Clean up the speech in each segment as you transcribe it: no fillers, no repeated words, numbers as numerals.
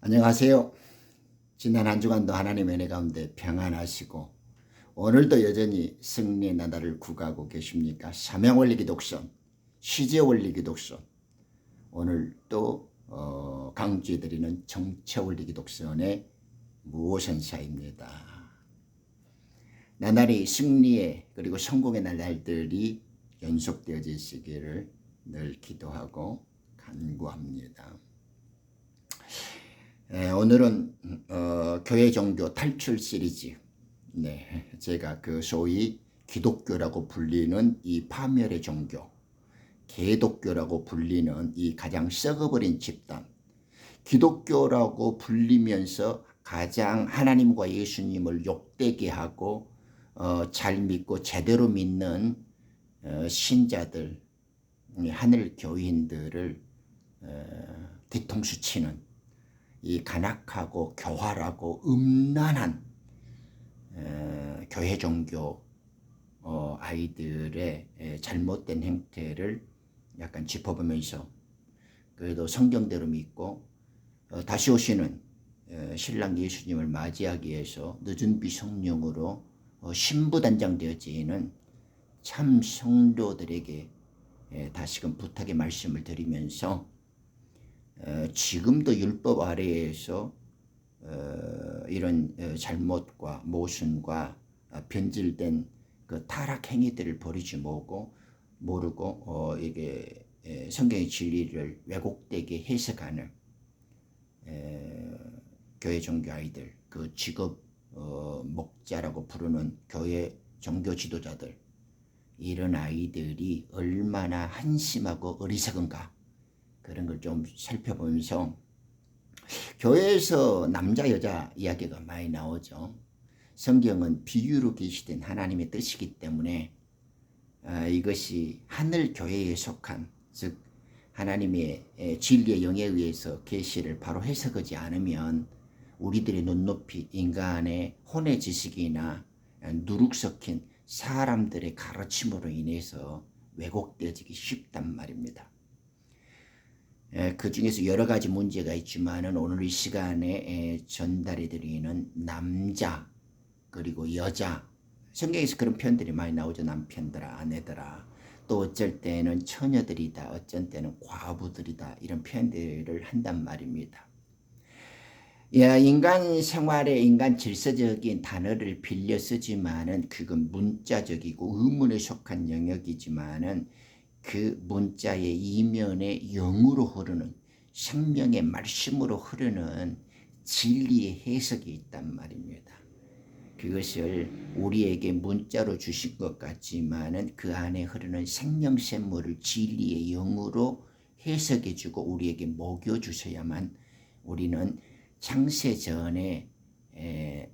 안녕하세요. 지난 한 주간도 하나님의 은혜 가운데 평안하시고 오늘도 여전히 승리의 나날을 구가하고 계십니까? 사명원리 기독선, 시제원리 기독선, 오늘 또 강조해드리는 정체원리 기독선의 무오선사입니다. 나날이 승리의 그리고 성공의 나날들이 연속되어지시기를 늘 기도하고 간구합니다. 오늘은 교회 종교 탈출 시리즈, 제가 그 소위 기독교라고 불리는 이 파멸의 종교, 개독교라고 불리는 이 가장 썩어버린 집단, 기독교라고 불리면서 가장 하나님과 예수님을 욕되게 하고 잘 믿고 제대로 믿는 신자들, 하늘 교인들을 뒤통수 치는 이 간악하고 교활하고 음란한 교회 종교 아이들의 잘못된 행태를 약간 짚어보면서 그래도 성경대로 믿고 다시 오시는 신랑 예수님을 맞이하기 위해서 늦은 비성령으로 신부단장되어지는 참 성도들에게 다시금 부탁의 말씀을 드리면서 지금도 율법 아래에서 이런 잘못과 모순과 변질된 그 타락 행위들을 버리지 모르고 이게 성경의 진리를 왜곡되게 해석하는 교회 종교 아이들, 그 직업 목자라고 부르는 교회 종교 지도자들, 이런 아이들이 얼마나 한심하고 어리석은가, 그런 걸 좀 살펴보면서 교회에서 남자 여자 이야기가 많이 나오죠. 성경은 비유로 계시된 하나님의 뜻이기 때문에 이것이 하늘 교회에 속한, 즉 하나님의 진리의 영에 의해서 계시를 바로 해석하지 않으면 우리들의 눈높이, 인간의 혼의 지식이나 누룩 섞인 사람들의 가르침으로 인해서 왜곡되어지기 쉽단 말입니다. 그 중에서 여러 가지 문제가 있지만은 오늘 이 시간에 전달해 드리는 남자 그리고 여자, 성경에서 그런 표현들이 많이 나오죠. 남편들아, 아내들아, 또 어쩔 때는 처녀들이다, 어쩔 때는 과부들이다, 이런 표현들을 한단 말입니다. 인간 생활에 인간 질서적인 단어를 빌려 쓰지만은 그건 문자적이고 의문에 속한 영역이지만은 그 문자의 이면에 영으로 흐르는, 생명의 말씀으로 흐르는 진리의 해석이 있단 말입니다. 그것을 우리에게 문자로 주신 것 같지만은 그 안에 흐르는 생명샘물을 진리의 영으로 해석해 주고 우리에게 먹여 주셔야만 우리는 창세 전에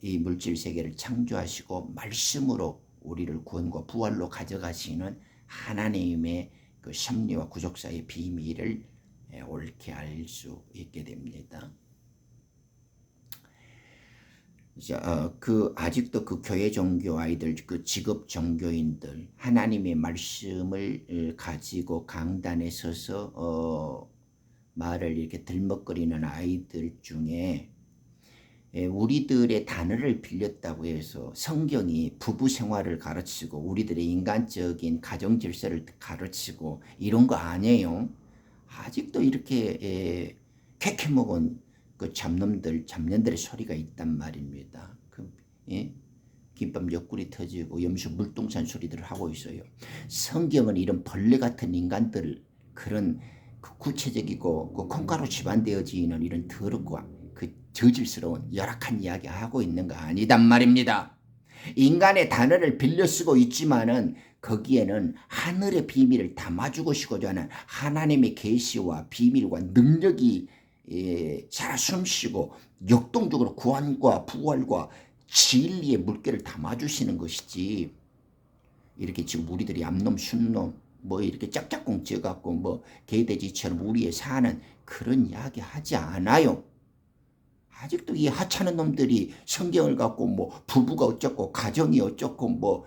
이 물질 세계를 창조하시고 말씀으로 우리를 구원과 부활로 가져가시는 하나님의 그 섭리와 구속사의 비밀을 옳게 알 수 있게 됩니다. 아직도 그 교회 종교 아이들, 그 직업 종교인들, 하나님의 말씀을 가지고 강단에 서서 말을 이렇게 들먹거리는 아이들 중에 우리들의 단어를 빌렸다고 해서 성경이 부부 생활을 가르치고 우리들의 인간적인 가정 질서를 가르치고 이런 거 아니에요. 아직도 이렇게 캐캐 먹은 그 잡년들의 소리가 있단 말입니다. 김밥 옆구리 터지고 염소 물동산 소리들을 하고 있어요. 성경은 이런 벌레 같은 인간들, 그런 그 구체적이고 그 콩가루 집안되어지는 이런 더럽고 그 저질스러운 열악한 이야기 하고 있는 거 아니단 말입니다. 인간의 단어를 빌려 쓰고 있지만은 거기에는 하늘의 비밀을 담아주고 싶고자 하는 하나님의 계시와 비밀과 능력이 살아 숨쉬고 역동적으로 구원과 부활과 진리의 물결을 담아주시는 것이지, 이렇게 지금 우리들이 암놈 순놈 뭐 이렇게 짝짝꿍 지어갖고 뭐 개돼지처럼 우리에 사는 그런 이야기 하지 않아요. 아직도 이 하찮은 놈들이 성경을 갖고 뭐 부부가 어쩌고 가정이 어쩌고 뭐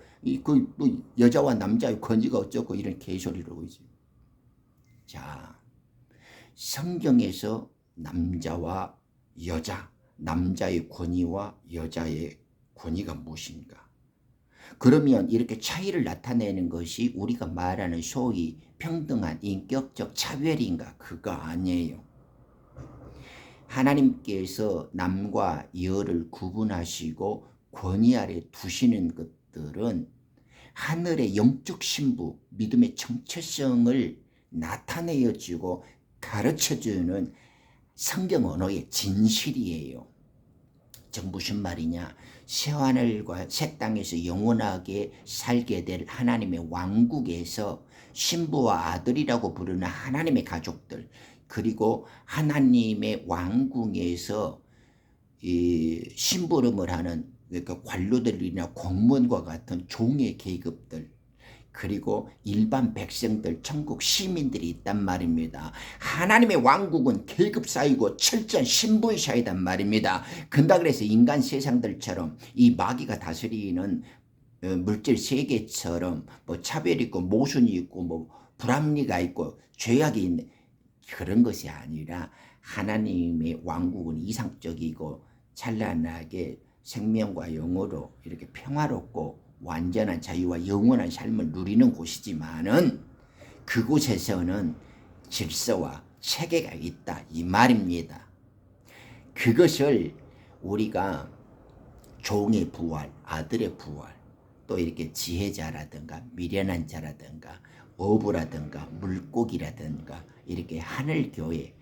여자와 남자의 권위가 어쩌고 이런 개소리를 하고 있어요. 자, 성경에서 남자와 남자의 권위와 여자의 권위가 무엇인가? 그러면 이렇게 차이를 나타내는 것이 우리가 말하는 소위 평등한 인격적 차별인가? 그거 아니에요. 하나님께서 남과 여를 구분하시고 권위 아래 두시는 것들은 하늘의 영적 신부, 믿음의 정체성을 나타내어주고 가르쳐주는 성경 언어의 진실이에요. 즉 무슨 말이냐? 새하늘과 새 땅에서 영원하게 살게 될 하나님의 왕국에서 신부와 아들이라고 부르는 하나님의 가족들, 그리고 하나님의 왕궁에서 이 심부름을 하는 그러니까 관료들이나 공무원과 같은 종의 계급들, 그리고 일반 백성들, 천국 시민들이 있단 말입니다. 하나님의 왕국은 계급 사이고 철저한 신분의 사이단 말입니다. 근다 그래서 인간 세상들처럼 이 마귀가 다스리는 물질 세계처럼 뭐 차별이 있고 모순이 있고 뭐 불합리가 있고 죄악이 있는 그런 것이 아니라 하나님의 왕국은 이상적이고 찬란하게 생명과 영으로 이렇게 평화롭고 완전한 자유와 영원한 삶을 누리는 곳이지만은 그곳에서는 질서와 체계가 있다 이 말입니다. 그것을 우리가 종의 부활, 아들의 부활, 또 이렇게 지혜자라든가 미련한 자라든가 어부라든가 물고기라든가 이렇게 하늘 교회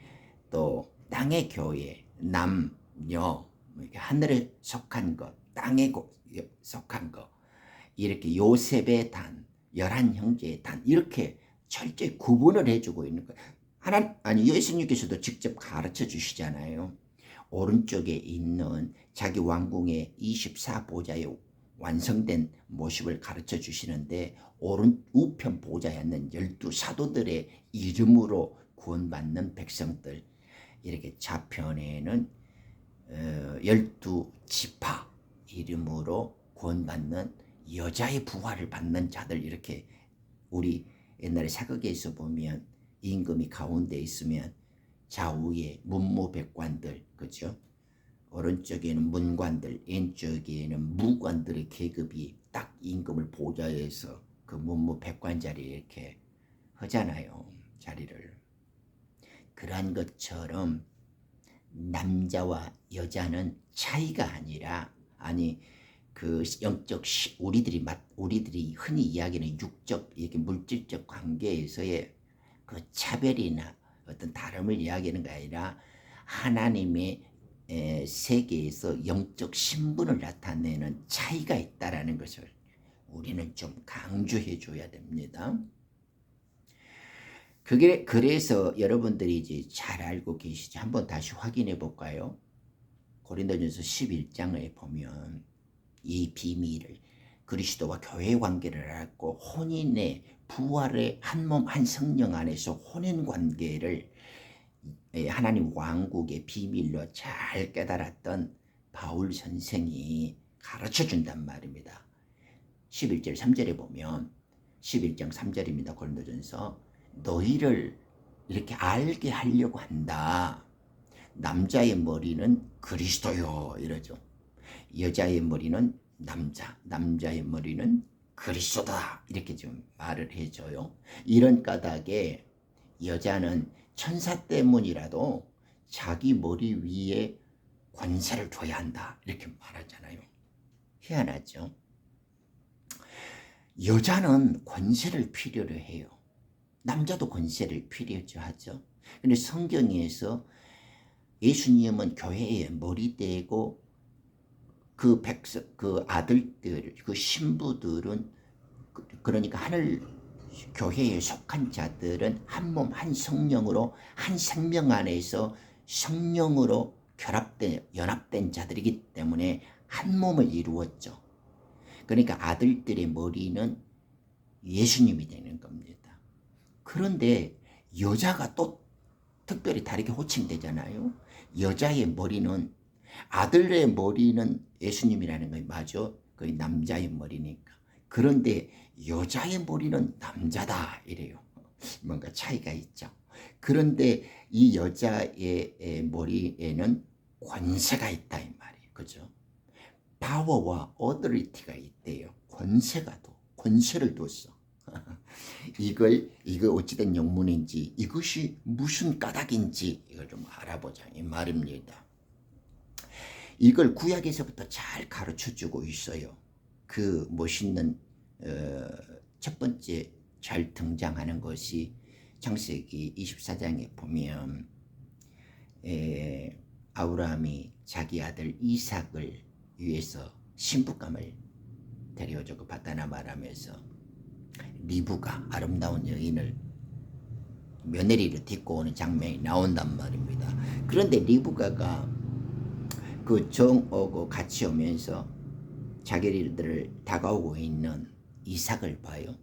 또 땅의 교회 남녀 하늘에 속한 것 땅에 속한 것 이렇게 요셉의 단 11형제의 단 이렇게 철저히 구분을 해주고 있는 거예요. 예수님께서도 직접 가르쳐 주시잖아요. 오른쪽에 있는 자기 왕궁의 24보좌의 완성된 모습을 가르쳐 주시는데 우편 보좌에 있는 12사도들의 이름으로 구원받는 백성들, 이렇게 좌편에는 12지파 이름으로 구원받는 여자의 부활을 받는 자들, 이렇게 우리 옛날에 사극에서 보면 임금이 가운데 있으면 좌우에 문무백관들, 그죠? 오른쪽에는 문관들, 왼쪽에는 무관들의 계급이 딱 임금을 보좌해서 그 문무백관 자리에 이렇게 하잖아요. 자리를. 그러한 것처럼 남자와 여자는 차이가 아니라 그 영적 우리들이 흔히 이야기하는 육적 이렇게 물질적 관계에서의 그 차별이나 어떤 다름을 이야기하는 게 아니라 하나님의 세계에서 영적 신분을 나타내는 차이가 있다라는 것을 우리는 좀 강조해 줘야 됩니다. 그래서 여러분들이 이제 잘 알고 계시죠. 한번 다시 확인해 볼까요? 고린도전서 11장에 보면 이 비밀을 그리스도와 교회 관계를 알고 혼인의 부활의 한 몸 한 성령 안에서 혼인 관계를 하나님 왕국의 비밀로 잘 깨달았던 바울 선생이 가르쳐 준단 말입니다. 11절 3절에 보면 11장 3절입니다. 고린도전서 너희를 이렇게 알게 하려고 한다. 남자의 머리는 그리스도요 이러죠. 여자의 머리는 남자의 머리는 그리스도다 이렇게 좀 말을 해줘요. 이런 까닭에 여자는 천사 때문이라도 자기 머리 위에 권세를 둬야 한다 이렇게 말하잖아요. 희한하죠. 여자는 권세를 필요로 해요. 남자도 권세를 필요로 하죠. 근데 성경에서 예수님은 교회의 머리되고 그 아들들, 그 신부들은 그러니까 하늘 교회에 속한 자들은 한 몸 한 성령으로 한 생명 안에서 성령으로 연합된 자들이기 때문에 한 몸을 이루었죠. 그러니까 아들들의 머리는 예수님이 되는 겁니다. 그런데 여자가 또 특별히 다르게 호칭되잖아요. 여자의 머리는 아들의 머리는 예수님이라는 거 맞죠? 거의 남자의 머리니까. 그런데 여자의 머리는 남자다 이래요. 뭔가 차이가 있죠. 그런데 이 여자의 머리에는 권세가 있다 이 말이에요. 그죠? 파워와 어더리티가 있대요. 권세를 뒀어. 이거 어찌된 영문인지 이것이 무슨 까닭인지 이걸 좀 알아보자 이 말입니다. 이걸 구약에서부터 잘 가르쳐주고 있어요. 그 멋있는 첫 번째 잘 등장하는 것이 창세기 24장에 보면 아브라함이 자기 아들 이삭을 위해서 신부감을 데려오자고 바다나 말하면서 리브가 아름다운 여인을 며느리를 데리고 오는 장면이 나온단 말입니다. 그런데 리브가가 그 정오고 같이 오면서 자기들을 다가오고 있는 이삭을 봐요.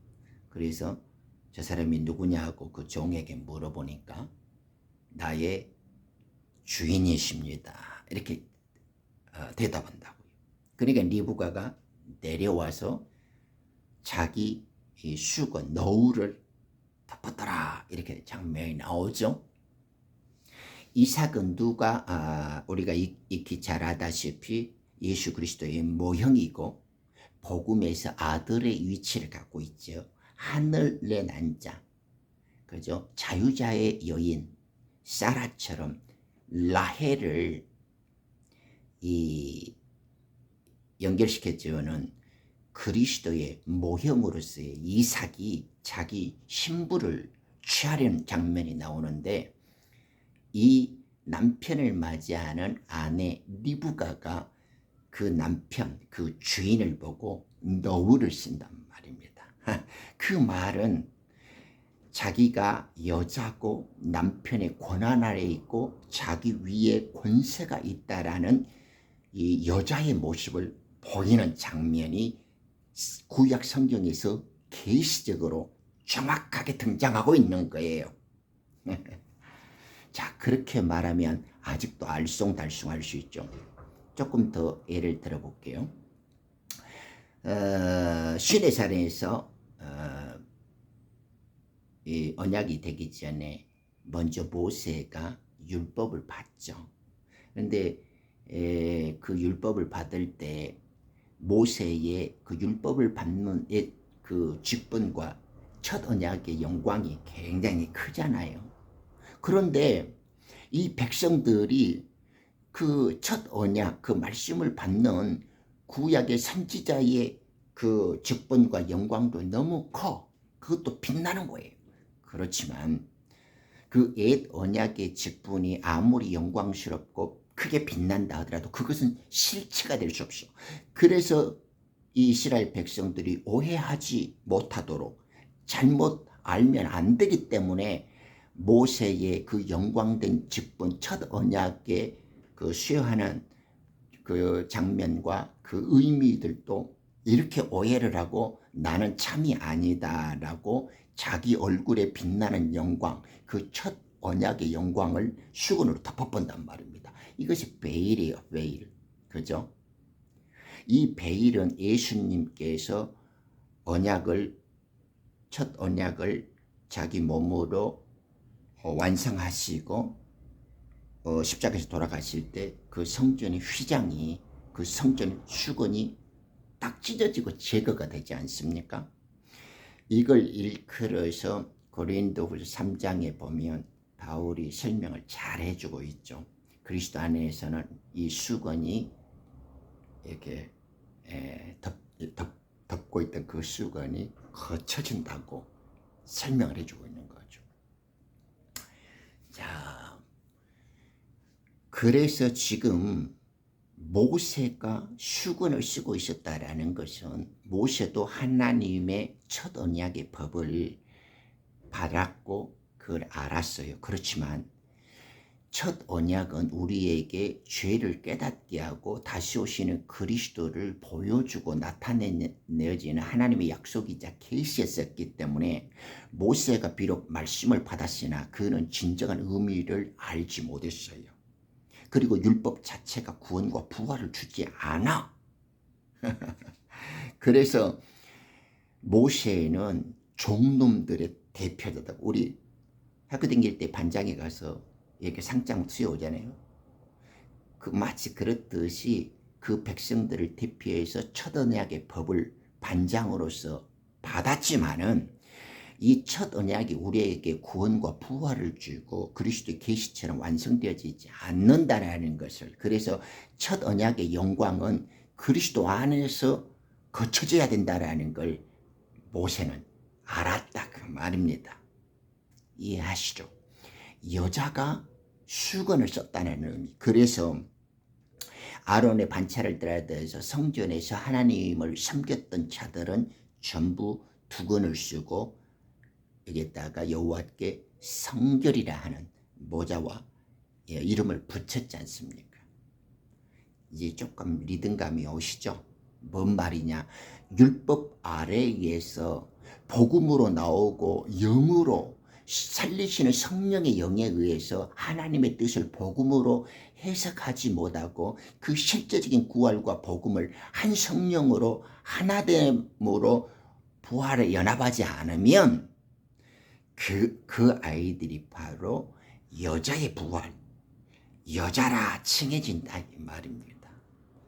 그래서 저 사람이 누구냐고 그 종에게 물어보니까 나의 주인이십니다. 이렇게 대답한다고요. 그러니까 리브가가 내려와서 자기 이 수건 너울을 덮었더라 이렇게 장면이 나오죠. 이삭은 우리가 익히 잘 아다시피 예수 그리스도의 모형이고 복음에서 아들의 위치를 갖고 있죠. 하늘에 난 자, 그죠? 자유자의 여인 사라처럼 라헬을 연결시켜주는 그리스도의 모형으로서의 이삭이 자기 신부를 취하려는 장면이 나오는데 이 남편을 맞이하는 아내 리브가가 그 남편, 그 주인을 보고 너울을 쓴단 말입니다. 그 말은 자기가 여자고 남편의 권한 아래 있고 자기 위에 권세가 있다라는 이 여자의 모습을 보이는 장면이 구약 성경에서 계시적으로 정확하게 등장하고 있는 거예요. 자, 그렇게 말하면 아직도 알쏭달쏭할 수 있죠. 조금 더 예를 들어볼게요. 시내산에서 이 언약이 되기 전에 먼저 모세가 율법을 받죠. 그런데 그 율법을 받을 때 모세의 그 율법을 받는 그 직분과 첫 언약의 영광이 굉장히 크잖아요. 그런데 이 백성들이 그 첫 언약, 그 말씀을 받는 구약의 선지자의 그 직분과 영광도 너무 커. 그것도 빛나는 거예요. 그렇지만 그 옛 언약의 직분이 아무리 영광스럽고 크게 빛난다 하더라도 그것은 실체가 될 수 없어. 그래서 이 이스라엘 백성들이 오해하지 못하도록 잘못 알면 안 되기 때문에 모세의 그 영광된 직분 첫 언약의 그 수여하는 그 장면과 그 의미들도 이렇게 오해를 하고 나는 참이 아니다라고 자기 얼굴에 빛나는 영광, 그 첫 언약의 영광을 수건으로 덮어본단 말입니다. 이것이 베일이에요, 베일. 그죠? 이 베일은 예수님께서 첫 언약을 자기 몸으로 완성하시고 십자가에서 돌아가실 때 그 성전의 휘장이, 그 성전 수건이 딱 찢어지고 제거가 되지 않습니까? 이걸 일컬어서 고린도후서 3장에 보면 바울이 설명을 잘 해주고 있죠. 그리스도 안에서는 이 수건이 이렇게 덮고 있던 그 수건이 거쳐진다고 설명을 해주고 있는 거죠. 자, 그래서 지금 모세가 수건을 쓰고 있었다라는 것은 모세도 하나님의 첫 언약의 법을 받았고 그걸 알았어요. 그렇지만 첫 언약은 우리에게 죄를 깨닫게 하고 다시 오시는 그리스도를 보여주고 나타내어지는 하나님의 약속이자 계시였었기 때문에 모세가 비록 말씀을 받았으나 그는 진정한 의미를 알지 못했어요. 그리고 율법 자체가 구원과 부활을 주지 않아. 그래서 모세는 종놈들의 대표다. 우리 학교 다닐 때 반장에 가서 이렇게 상장 수여 오잖아요. 마치 그렇듯이 그 백성들을 대표해서 첫 언약의 법을 반장으로서 받았지만은 이 첫 언약이 우리에게 구원과 부활을 주고 그리스도의 계시처럼 완성되어지지 않는다라는 것을, 그래서 첫 언약의 영광은 그리스도 안에서 거쳐져야 된다라는 걸 모세는 알았다 그 말입니다. 이해하시죠? 여자가 수건을 썼다는 의미. 그래서 아론의 반차를 들여다서 성전에서 하나님을 섬겼던 자들은 전부 두건을 쓰고 여기다가 여호와께 성결이라 하는 모자와 이름을 붙였지 않습니까? 이제 조금 리듬감이 오시죠? 뭔 말이냐? 율법 아래에서 복음으로 나오고 영으로 살리시는 성령의 영에 의해서 하나님의 뜻을 복음으로 해석하지 못하고 그 실제적인 구원과 복음을 한 성령으로 하나됨으로 부활에 연합하지 않으면 그 아이들이 바로 여자의 부활, 여자라 칭해진다 이 말입니다.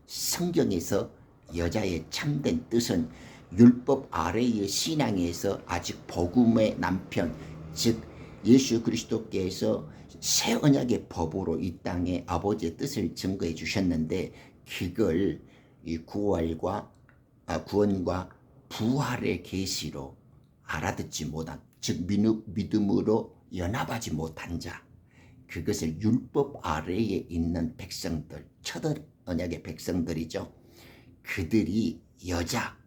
성경에서 여자의 참된 뜻은 율법 아래의 신앙에서 아직 복음의 남편, 즉 예수 그리스도께서 새 언약의 법으로 이 땅에 아버지의 뜻을 증거해 주셨는데 그걸 이 구원과 부활의 계시로 알아듣지 못한, 즉 믿음으로 연합하지 못한 자, 그것을 율법 아래에 있는 백성들, 첫 언약의 백성들이죠. 그들이 여자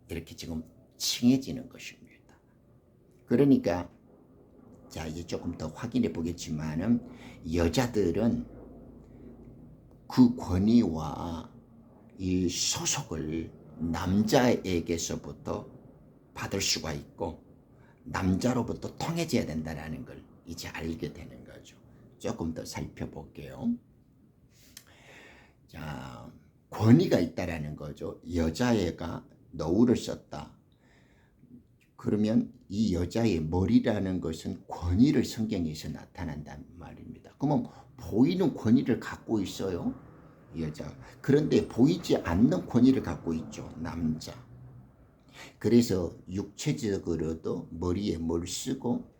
이렇게 지금 칭해지는 것입니다. 그러니까 자 이제 조금 더 확인해 보겠지만은 여자들은 그 권위와 이 소속을 남자에게서부터 받을 수가 있고 남자로부터 통해져야 된다는 걸 이제 알게 되는 거죠. 조금 더 살펴볼게요. 자, 권위가 있다라는 거죠. 여자애가 노울을 썼다. 그러면 이 여자의 머리라는 것은 권위를 성경에서 나타난단 말입니다. 그러면 보이는 권위를 갖고 있어요, 여자. 그런데 보이지 않는 권위를 갖고 있죠, 남자. 그래서 육체적으로도 머리에 뭘 쓰고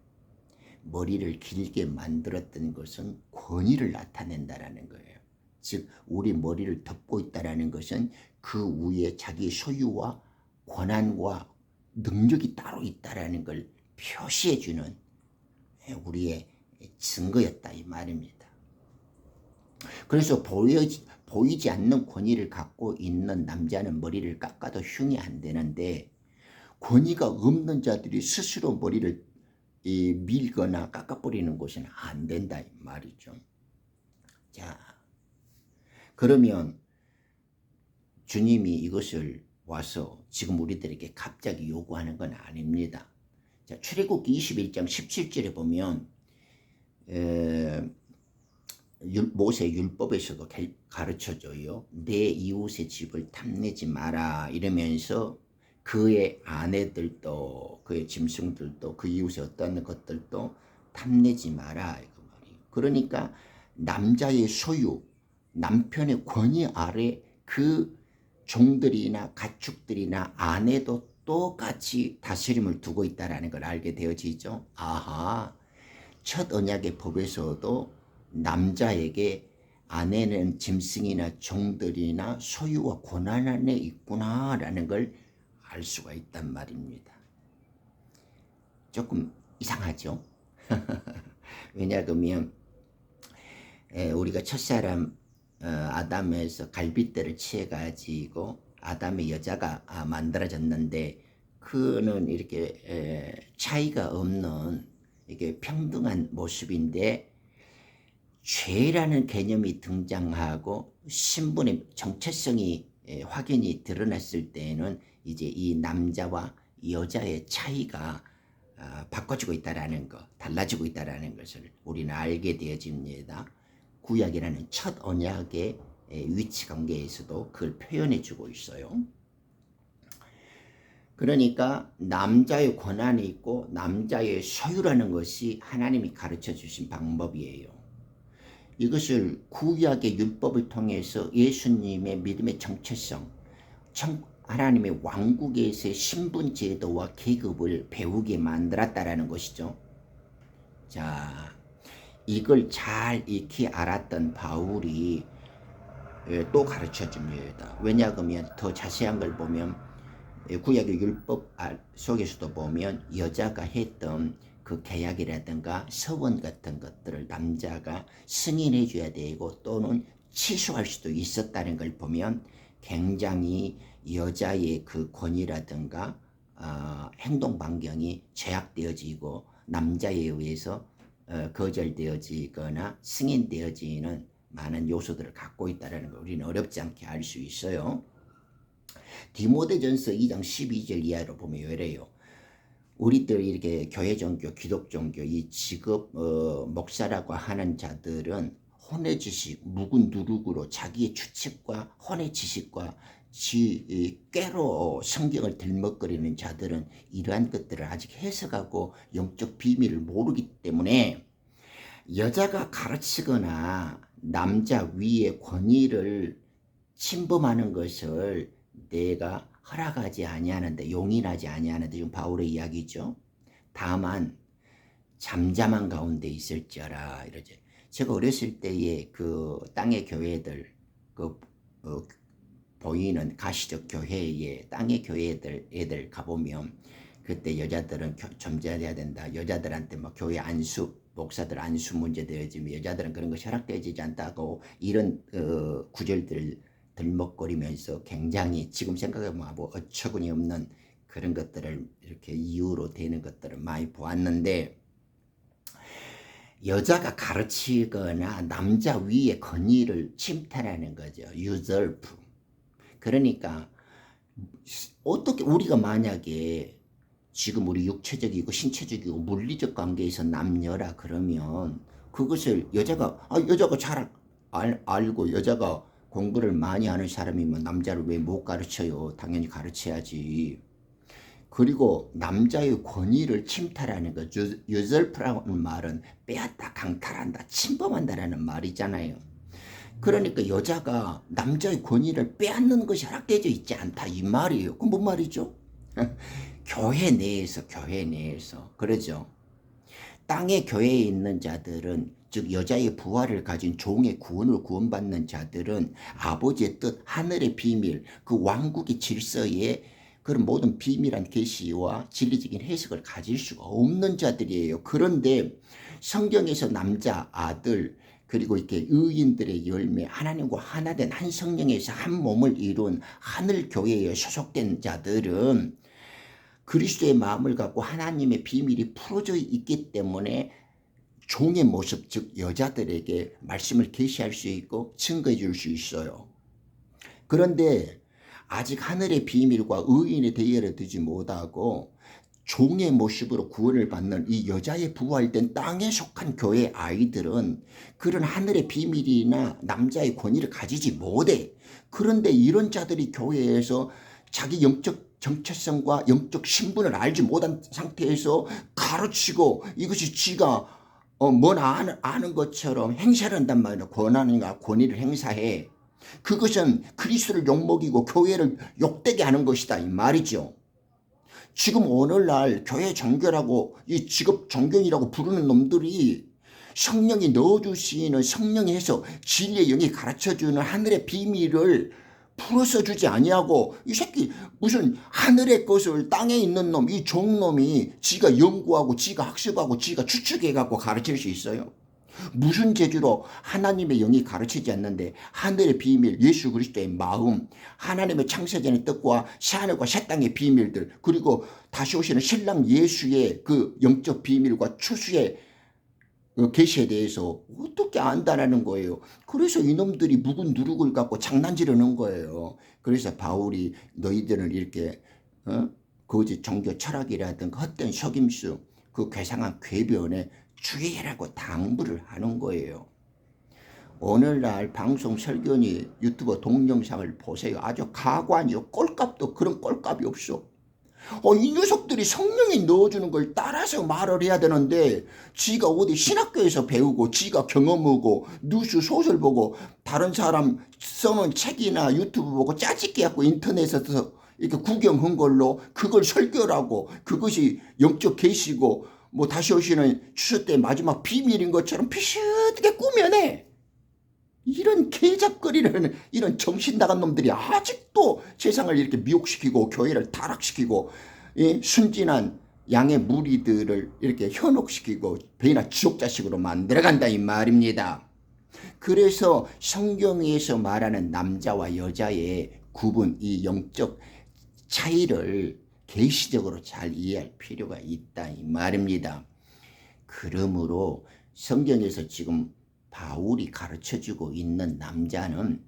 머리를 길게 만들었던 것은 권위를 나타낸다라는 거예요. 즉 우리 머리를 덮고 있다라는 것은 그 위에 자기 소유와 권한과 능력이 따로 있다라는 걸 표시해주는 우리의 증거였다 이 말입니다. 그래서 보이지 않는 권위를 갖고 있는 남자는 머리를 깎아도 흉이 안 되는데 권위가 없는 자들이 스스로 머리를 밀거나 깎아버리는 것은 안 된다 이 말이죠. 자, 그러면 주님이 이것을 와서 지금 우리들에게 갑자기 요구하는 건 아닙니다. 자, 출애굽기 21장 17절에 보면 모세 율법에서도 가르쳐줘요. 내 이웃의 집을 탐내지 마라 이러면서 그의 아내들도 그의 짐승들도 그 이웃의 어떤 것들도 탐내지 마라 이거 말이에요. 그러니까 남자의 소유, 남편의 권위 아래 그 종들이나 가축들이나 아내도 똑같이 다스림을 두고 있다는 걸 알게 되어지죠. 아하, 첫 언약의 법에서도 남자에게 아내는 짐승이나 종들이나 소유와 권한 안에 있구나라는 걸 알 수가 있단 말입니다. 조금 이상하죠? 왜냐하면 우리가 첫사람 아담에서 갈빗대를 취해가지고 아담의 여자가 만들어졌는데 그는 이렇게 차이가 없는 이게 평등한 모습인데 죄라는 개념이 등장하고 신분의 정체성이 확연히 드러났을 때에는 이제 이 남자와 여자의 차이가 바꿔지고 있다라는 것, 달라지고 있다라는 것을 우리는 알게 되어집니다. 구약이라는 첫 언약의 위치 관계에서도 그걸 표현해주고 있어요. 그러니까 남자의 권한이 있고 남자의 소유라는 것이 하나님이 가르쳐 주신 방법이에요. 이것을 구약의 율법을 통해서 예수님의 믿음의 정체성, 하나님의 왕국에서의 신분 제도와 계급을 배우게 만들었다라는 것이죠. 자, 이걸 잘 익히 알았던 바울이 또 가르쳐 줍니다. 왜냐하면 더 자세한 걸 보면 구약의 율법 속에서도 보면 여자가 했던 그 계약이라든가 서원 같은 것들을 남자가 승인해 줘야 되고 또는 취소할 수도 있었다는 걸 보면 굉장히 여자의 그 권위라든가 행동 반경이 제약되어지고 남자에 의해서 거절되어지거나 승인되어지는 많은 요소들을 갖고 있다는 걸 우리는 어렵지 않게 알 수 있어요. 디모데전서 2장 12절 이하로 보면 이래요. 우리들 이렇게 교회 종교, 기독 종교, 이 직업 목사라고 하는 자들은 혼의 지식, 묵은 누룩으로 자기의 추측과 혼의 지식과 꾀로 성경을 들먹거리는 자들은 이러한 것들을 아직 해석하고 영적 비밀을 모르기 때문에 여자가 가르치거나 남자 위의 권위를 침범하는 것을 내가 허락하지 아니하는데, 용인하지 아니하는데, 지금 바울의 이야기죠. 다만 잠잠한 가운데 있을지어라 이러죠. 제가 어렸을 때에 그 땅의 교회들, 보이는 가시적 교회에 땅의 교회들 애들 가보면 그때 여자들은 점잖아야 된다. 여자들한테 뭐 교회 안수, 목사들 안수 문제 되어지면 여자들은 그런 것이 허락되어지지 않다고 이런 구절들을 들먹거리면서 굉장히 지금 생각해보면 뭐 어처구니 없는 그런 것들을 이렇게 이유로 되는 것들을 많이 보았는데, 여자가 가르치거나 남자 위의 권위를 침탈하는 거죠. usurp. 그러니까 어떻게 우리가 만약에 지금 우리 육체적이고 신체적이고 물리적 관계에서 남녀라 그러면 그것을 여자가 잘 알고 여자가 공부를 많이 하는 사람이면 남자를 왜 못 가르쳐요? 당연히 가르쳐야지. 그리고 남자의 권위를 침탈하는 것, usurp라는 말은 빼앗다, 강탈한다, 침범한다라는 말이잖아요. 그러니까 여자가 남자의 권위를 빼앗는 것이 허락되어 있지 않다 이 말이에요. 그럼 뭔 말이죠? 교회 내에서 그러죠. 땅의 교회에 있는 자들은, 즉 여자의 부활을 가진 종의 구원을 구원받는 자들은 아버지의 뜻, 하늘의 비밀, 그 왕국의 질서에 그런 모든 비밀한 계시와 진리적인 해석을 가질 수가 없는 자들이에요. 그런데 성경에서 남자, 아들, 그리고 이렇게 의인들의 열매, 하나님과 하나된 한 성령에서 한 몸을 이룬 하늘 교회에 소속된 자들은 그리스도의 마음을 갖고 하나님의 비밀이 풀어져 있기 때문에 종의 모습, 즉 여자들에게 말씀을 계시할 수 있고 증거해 줄 수 있어요. 그런데 아직 하늘의 비밀과 의인의 대열에 두지 못하고 종의 모습으로 구원을 받는 이 여자의 부활된 땅에 속한 교회 아이들은 그런 하늘의 비밀이나 남자의 권위를 가지지 못해. 그런데 이런 자들이 교회에서 자기 영적 정체성과 영적 신분을 알지 못한 상태에서 가르치고 이것이 지가 뭐나 아는 것처럼 행사를 한단 말이야. 권한인가 권위를 행사해. 그것은 그리스도를 욕먹이고 교회를 욕되게 하는 것이다 이 말이죠. 지금 오늘날 교회 종교라고 이 직업 종교인이라고 부르는 놈들이 성령이 넣어주시는 성령에서 진리의 영이 가르쳐주는 하늘의 비밀을 풀어서 주지 아니하고 이 새끼 무슨 하늘의 것을 땅에 있는 놈, 이 종놈이 지가 연구하고 지가 학습하고 지가 추측해갖고 가르칠 수 있어요? 무슨 재주로 하나님의 영이 가르치지 않는데 하늘의 비밀, 예수 그리스도의 마음, 하나님의 창세전의 뜻과 새하늘과 새 땅의 비밀들, 그리고 다시 오시는 신랑 예수의 그 영적 비밀과 추수의 계시에 대해서 어떻게 안다라는 거예요. 그래서 이놈들이 묵은 누룩을 갖고 장난지르는 거예요. 그래서 바울이 너희들은 이렇게 거짓 종교 철학이라든가 헛된 속임수, 그 괴상한 궤변에 주의하라고 당부를 하는 거예요. 오늘날 방송 설교니 유튜브 동영상을 보세요. 아주 가관이요. 꼴값도 그런 꼴값이 없어. 이 녀석들이 성령이 넣어주는 걸 따라서 말을 해야 되는데 지가 어디 신학교에서 배우고 지가 경험하고 뉴스 소설 보고 다른 사람 써놓은 책이나 유튜브 보고 짜집기 갖고 인터넷에서 이렇게 구경한 걸로 그걸 설교하고 그것이 영적 계시고 뭐 다시 오시는 추수 때 마지막 비밀인 것처럼 비슷하게 꾸며내. 이런 개잡거리는 이런 정신 나간 놈들이 아직도 세상을 이렇게 미혹시키고 교회를 타락시키고 순진한 양의 무리들을 이렇게 현혹시키고 배나 지옥자식으로 만들어간다 이 말입니다. 그래서 성경에서 말하는 남자와 여자의 구분, 이 영적 차이를 계시적으로 잘 이해할 필요가 있다 이 말입니다. 그러므로 성경에서 지금 바울이 가르쳐주고 있는 남자는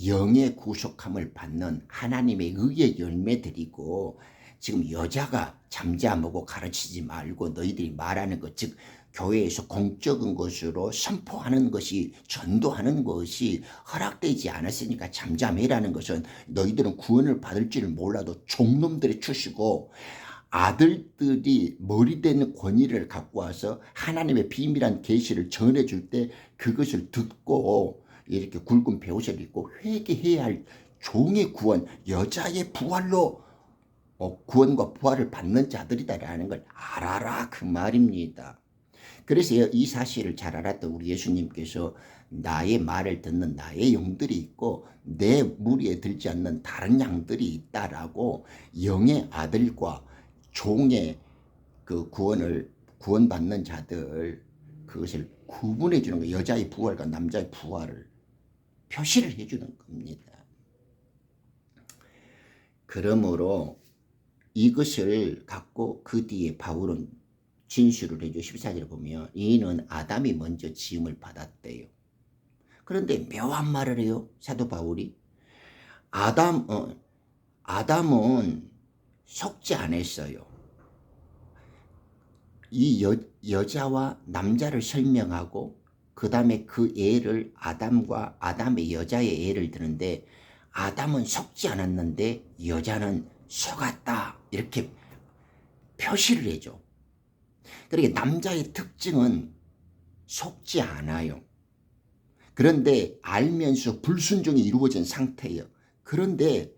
영의 구속함을 받는 하나님의 의의 열매들이고 지금 여자가 잠잠하고 가르치지 말고 너희들이 말하는 것, 즉 교회에서 공적인 것으로 선포하는 것이 전도하는 것이 허락되지 않았으니까 잠잠해라는 것은 너희들은 구원을 받을 줄 몰라도 종놈들의 출시고 아들들이 머리된 권위를 갖고 와서 하나님의 비밀한 계시를 전해줄 때 그것을 듣고 이렇게 굵은 베옷을 입고 회개해야 할 종의 구원, 여자의 부활로 구원과 부활을 받는 자들이다라는 걸 알아라 그 말입니다. 그래서 이 사실을 잘 알았던 우리 예수님께서 나의 말을 듣는 나의 영들이 있고 내 무리에 들지 않는 다른 양들이 있다라고 영의 아들과 종의 그 구원받는 자들 그것을 구분해 주는 거예요. 여자의 부활과 남자의 부활을 표시를 해 주는 겁니다. 그러므로 이것을 갖고 그 뒤에 바울은 진술을 해줘 14절에 보면 이는 아담이 먼저 지음을 받았대요. 그런데 묘한 말을 해요. 사도 바울이 아담은 속지 않았어요. 이 여자와 남자를 설명하고 그 다음에 그 애를 아담과 아담의 여자의 애를 드는데 아담은 속지 않았는데 여자는 속았다 이렇게 표시를 해줘. 그러니까 남자의 특징은 속지 않아요. 그런데 알면서 불순종이 이루어진 상태예요. 그런데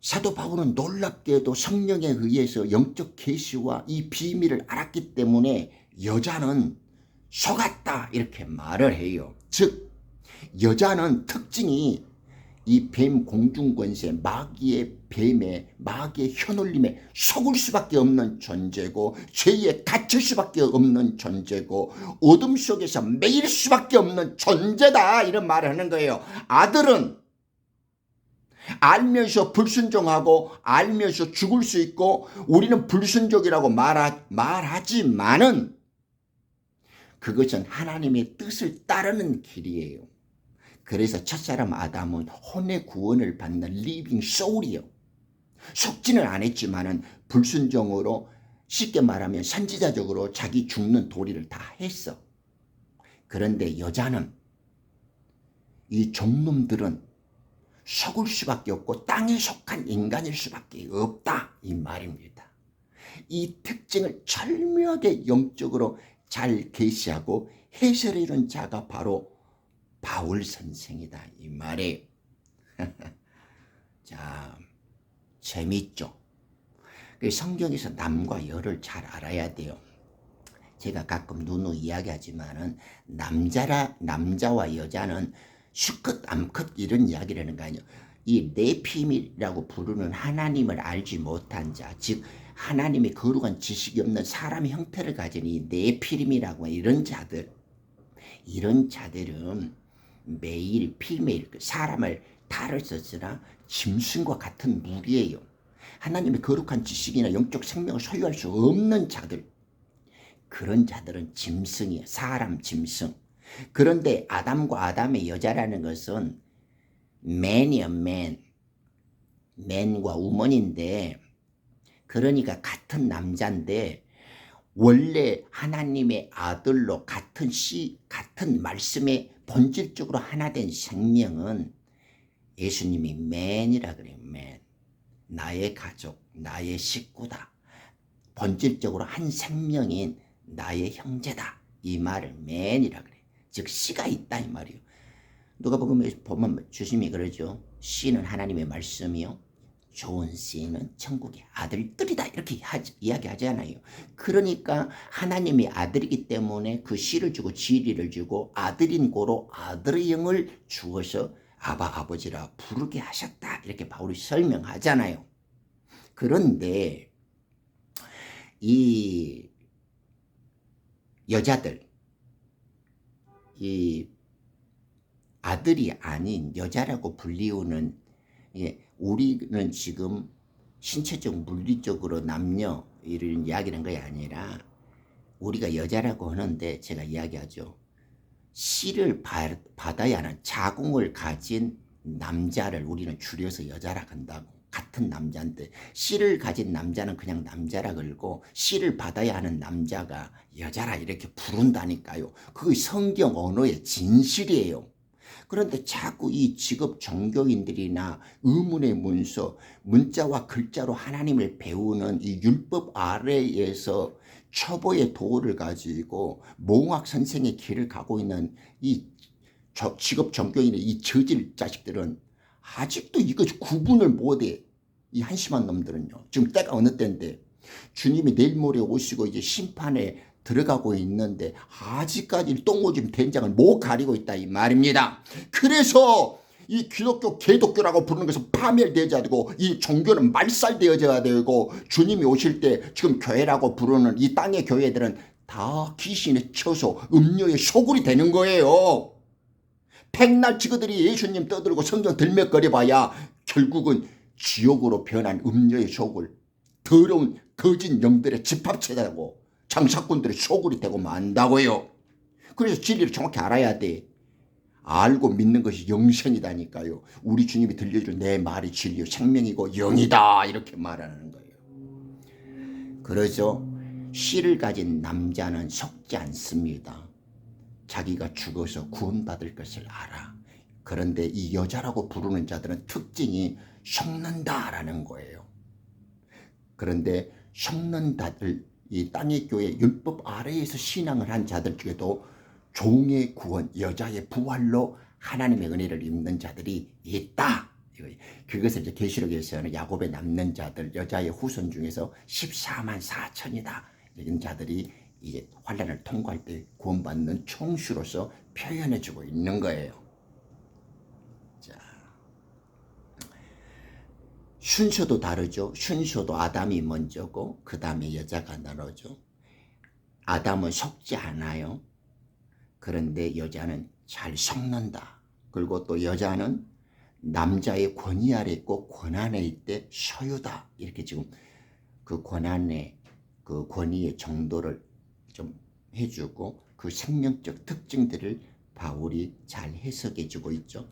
사도 바울은 놀랍게도 성령에 의해서 영적 계시와 이 비밀을 알았기 때문에 여자는 속았다 이렇게 말을 해요. 즉 여자는 특징이 이 뱀 공중권세 마귀의 뱀에 마귀의 혀놀림에 속을 수밖에 없는 존재고 죄에 갇힐 수밖에 없는 존재고 어둠 속에서 매일 수밖에 없는 존재다 이런 말을 하는 거예요. 아들은 알면서 불순종하고 알면서 죽을 수 있고 우리는 불순종이라고 말하지만은 그것은 하나님의 뜻을 따르는 길이에요. 그래서 첫사람 아담은 혼의 구원을 받는 리빙 소울이요. 속지는 않았지만은 불순종으로 쉽게 말하면 선지자적으로 자기 죽는 도리를 다 했어. 그런데 여자는 이 종놈들은 속을 수밖에 없고 땅에 속한 인간일 수밖에 없다 이 말입니다. 이 특징을 절묘하게 영적으로 잘 계시하고 해설해 준 자가 바로 바울 선생이다 이 말이에요. 자, 재밌죠? 성경에서 남과 여를 잘 알아야 돼요. 제가 가끔 누누 이야기하지만은 남자와 여자는 수컷 암컷 이런 이야기를 하는 거 아니에요. 이 네피림이라고 부르는 하나님을 알지 못한 자, 즉 하나님의 거룩한 지식이 없는 사람의 형태를 가진 이 네피림이라고 이런 자들은 매일 피메일 사람을 탈을 썼으나 짐승과 같은 무리예요. 하나님의 거룩한 지식이나 영적 생명을 소유할 수 없는 자들, 그런 자들은 짐승이에요. 사람 짐승. 그런데 아담과 아담의 여자라는 것은 man이요, man과 woman인데, 그러니까 같은 남자인데 원래 하나님의 아들로 같은 말씀에 본질적으로 하나 된 생명은 예수님이 man이라 그래요. man. 나의 가족, 나의 식구다. 본질적으로 한 생명인 나의 형제다. 이 말을 맨이라 그래. 즉 씨가 있다 이 말이요. 누가 보면 주심이 그러죠. 씨는 하나님의 말씀이요. 좋은 씨는 천국의 아들들이다. 이렇게 이야기하지 않아요. 그러니까 하나님이 아들이기 때문에 그 씨를 주고 지리를 주고 아들인 고로 아들의 영을 주어서 아바 아버지라 부르게 하셨다. 이렇게 바울이 설명하잖아요. 그런데 이 여자들, 이 아들이 아닌 여자라고 불리우는, 우리는 지금 신체적 물리적으로 남녀 이런 이야기하는 것이 아니라 우리가 여자라고 하는데 제가 이야기하죠. 씨를 받아야 하는 자궁을 가진 남자를 우리는 줄여서 여자라 한다고. 같은 남자인데 씨를 가진 남자는 그냥 남자라 그러고 씨를 받아야 하는 남자가 여자라 이렇게 부른다니까요. 그게 성경 언어의 진실이에요. 그런데 자꾸 이 직업 종교인들이나 의문의 문서, 문자와 글자로 하나님을 배우는 이 율법 아래에서 초보의 도를 가지고 몽학 선생의 길을 가고 있는 이 직업 종교인의 이 저질 자식들은 아직도 이거 구분을 못해. 이 한심한 놈들은요. 지금 때가 어느 때인데 주님이 내일 모레 오시고 이제 심판에 들어가고 있는데 아직까지 똥오줌 된장을 못 가리고 있다 이 말입니다. 그래서 이 기독교 개독교라고 부르는 것은 파멸되어야 되고 이 종교는 말살되어야 되고 주님이 오실 때 지금 교회라고 부르는 이 땅의 교회들은 다 귀신에 쳐서 음료의 소굴이 되는 거예요. 백날 지그들이 예수님 떠들고 성경 들먹거려 봐야 결국은 지옥으로 변한 음료의 소굴, 더러운 거짓 영들의 집합체다고 장사꾼들의 소굴이 되고 만다고요. 그래서 진리를 정확히 알아야 돼. 알고 믿는 것이 영생이다니까요. 우리 주님이 들려줄 내 말이 진리요 생명이고 영이다 이렇게 말하는 거예요. 그러죠. 씨를 가진 남자는 속지 않습니다. 자기가 죽어서 구원받을 것을 알아. 그런데 이 여자라고 부르는 자들은 특징이 속는다라는 거예요. 그런데 속는다들, 이 땅의 교회 율법 아래에서 신앙을 한 자들 중에도 종의 구원, 여자의 부활로 하나님의 은혜를 입는 자들이 있다. 그것을 이제 계시록에서는 야곱에 남는 자들, 여자의 후손 중에서 14만 4천이다. 이런 자들이 이제 환란을 통과할 때 구원받는 총수로서 표현해주고 있는 거예요. 자, 순서도 다르죠. 순서도 아담이 먼저고 그 다음에 여자가 나오죠. 아담은 속지 않아요. 그런데 여자는 잘 속는다. 그리고 또 여자는 남자의 권위 아래 있고 권한에 있대 소유다. 이렇게 지금 그 권한의 그 권위의 정도를 좀 해주고 그 생명적 특징들을 바울이 잘 해석해주고 있죠.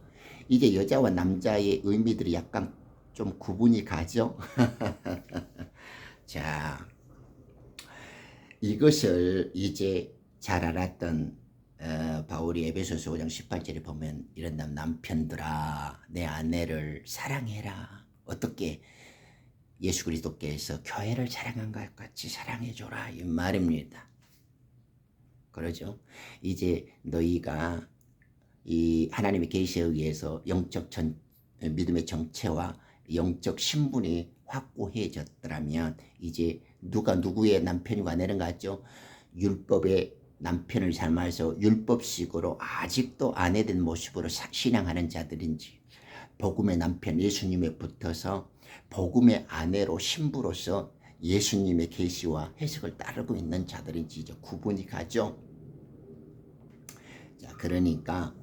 이제 여자와 남자의 의미들이 약간 좀 구분이 가죠. 자, 이것을 이제 잘 알았던 바울이 에베소서 5장 18절에 보면 이런다. 남편들아 내 아내를 사랑해라. 어떻게 예수 그리스도께서 교회를 사랑한 것 같이 사랑해줘라 이 말입니다. 그러죠. 이제 너희가 이 하나님의 계시에 의해서 영적 믿음의 정체와 영적 신분이 확고해졌더라면 이제 누가 누구의 남편이고 아내는 같죠. 율법의 남편을 삶아서 율법식으로 아직도 아내된 모습으로 신앙하는 자들인지 복음의 남편 예수님에 붙어서 복음의 아내로 신부로서 예수님의 계시와 해석을 따르고 있는 자들인지 이제 구분이 가죠. 자, 그러니까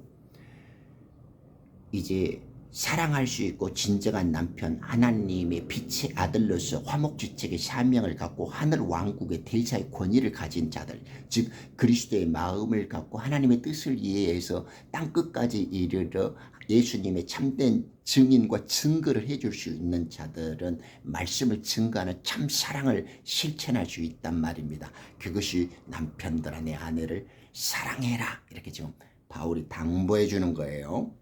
이제 사랑할 수 있고 진정한 남편 하나님의 빛의 아들로서 화목지책의 사명을 갖고 하늘 왕국의 대리사의 권위를 가진 자들, 즉 그리스도의 마음을 갖고 하나님의 뜻을 이해해서 땅끝까지 이르러 예수님의 참된 증인과 증거를 해줄 수 있는 자들은 말씀을 증거하는 참 사랑을 실천할 수 있단 말입니다. 그것이 남편들아 내 아내를 사랑해라 이렇게 지금 바울이 당부해 주는 거예요.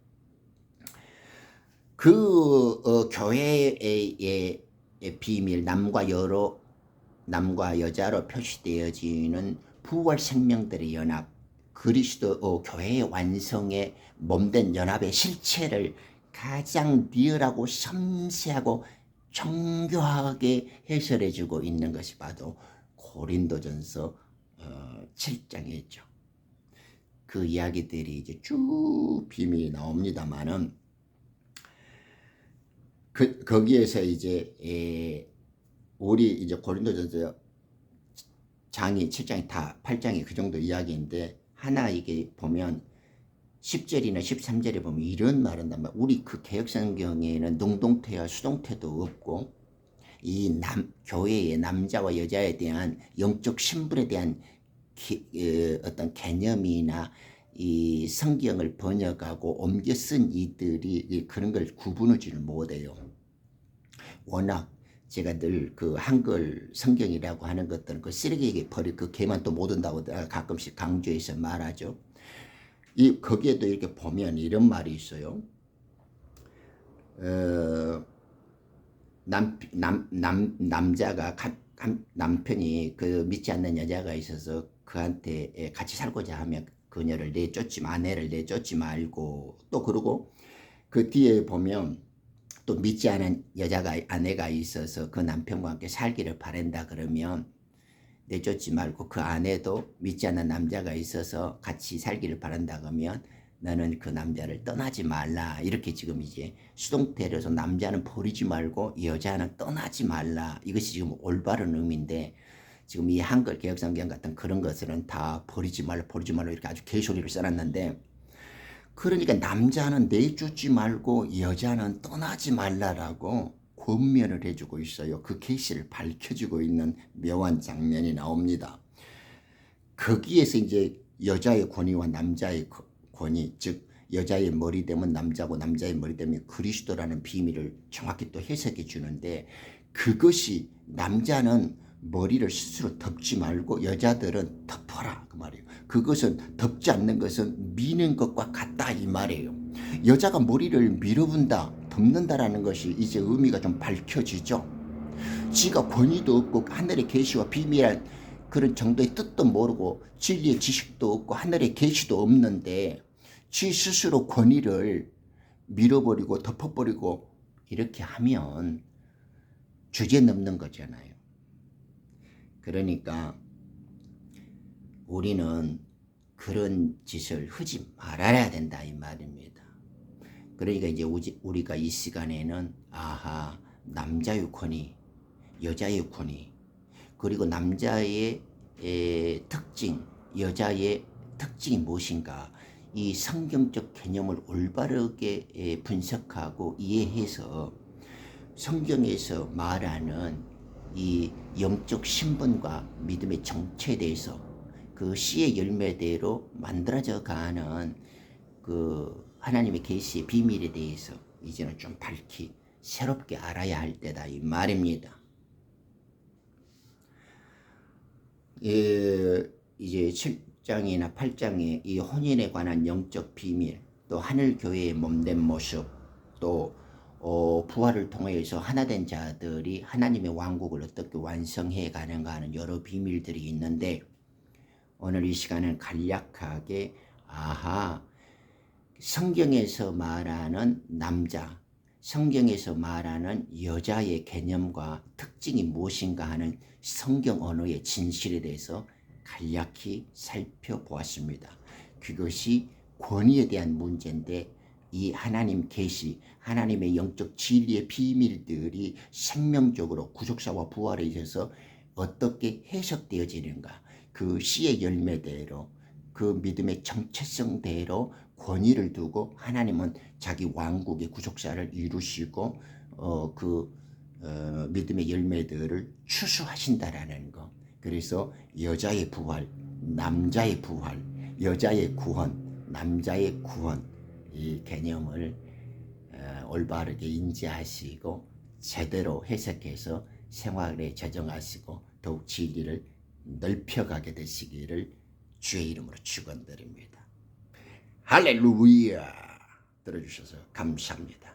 그 교회의 비밀, 남과 여자로 표시되어지는 부활 생명들의 연합, 그리스도 교회의 완성의 몸된 연합의 실체를 가장 리얼하고 섬세하고 정교하게 해설해주고 있는 것이 바로 고린도전서 7장이었죠. 그 이야기들이 이제 쭉 비밀이 나옵니다만은 거기에서 이제 우리 이제 고린도전서 장이 7장이 다 8장이 그 정도 이야기인데 하나 이게 보면 10절이나 13절에 보면 이런 말을 한단 말이야. 우리 그 개혁성경에는 능동태와 수동태도 없고 이 교회의 남자와 여자에 대한 영적 신분에 대한 어떤 개념이나 이 성경을 번역하고 옮겨 쓴 이들이 그런 걸 구분하지를 못해요. 워낙 제가 늘 그 한글 성경이라고 하는 것들은 그 쓰레기에 버릴 그 개만 또 못 온다고 가끔씩 강조해서 말하죠. 거기에도 이렇게 보면 이런 말이 있어요. 남자가 남편이 그 믿지 않는 여자가 있어서 그한테 같이 살고자 하면 그녀를 아내를 내쫓지 말고, 또 그러고 그 뒤에 보면 또 믿지 않은 아내가 있어서 그 남편과 함께 살기를 바란다 그러면 내쫓지 말고, 그 아내도 믿지 않는 남자가 있어서 같이 살기를 바란다 그러면 너는 그 남자를 떠나지 말라. 이렇게 지금 이제 수동태로서 남자는 버리지 말고 여자는 떠나지 말라. 이것이 지금 올바른 의미인데, 지금 이 한글 개혁성경 같은 그런 것들은 다 버리지 말라 이렇게 아주 개소리를 써놨는데, 그러니까 남자는 내쫓지 말고 여자는 떠나지 말라라고 권면을 해주고 있어요. 그 계시를 밝혀주고 있는 묘한 장면이 나옵니다. 거기에서 이제 여자의 권위와 남자의 권위, 즉 여자의 머리 되면 남자고 남자의 머리 되면 그리스도라는 비밀을 정확히 또 해석해 주는데, 그것이 남자는 머리를 스스로 덮지 말고 여자들은 덮어라 그 말이에요. 그것은 덮지 않는 것은 미는 것과 같다 이 말이에요. 여자가 머리를 밀어본다, 덮는다라는 것이 이제 의미가 좀 밝혀지죠. 지가 권위도 없고 하늘의 계시와 비밀한 그런 정도의 뜻도 모르고 진리의 지식도 없고 하늘의 계시도 없는데 지 스스로 권위를 밀어버리고 덮어버리고 이렇게 하면 주제 넘는 거잖아요. 그러니까 우리는 그런 짓을 하지 말아야 된다 이 말입니다. 그러니까 이제 우리가 이 시간에는 남자의 권위, 여자의 권위, 그리고 남자의 특징, 여자의 특징이 무엇인가, 이 성경적 개념을 올바르게 분석하고 이해해서 성경에서 말하는 이 영적 신분과 믿음의 정체에 대해서 그 씨의 열매대로 만들어져 가는 그 하나님의 계시의 비밀에 대해서 이제는 좀 밝히 새롭게 알아야 할 때다 이 말입니다. 이제 7장이나 8장에 이 혼인에 관한 영적 비밀, 또 하늘교회의 몸된 모습, 또 부활을 통해서 하나된 자들이 하나님의 왕국을 어떻게 완성해 가는가 하는 여러 비밀들이 있는데, 오늘 이 시간은 간략하게 성경에서 말하는 남자, 성경에서 말하는 여자의 개념과 특징이 무엇인가 하는 성경 언어의 진실에 대해서 간략히 살펴보았습니다. 그것이 권위에 대한 문제인데, 이 하나님 계시, 하나님의 영적 진리의 비밀들이 생명적으로 구속사와 부활에 있어서 어떻게 해석되어지는가, 그 씨의 열매대로, 그 믿음의 정체성대로 권위를 두고 하나님은 자기 왕국의 구속사를 이루시고 믿음의 열매들을 추수하신다라는 것. 그래서 여자의 부활, 남자의 부활, 여자의 구원, 남자의 구원, 이 개념을 올바르게 인지하시고 제대로 해석해서 생활에 적용하시고 더욱 진리를 넓혀가게 되시기를 주의 이름으로 축원드립니다. 할렐루야. 들어주셔서 감사합니다.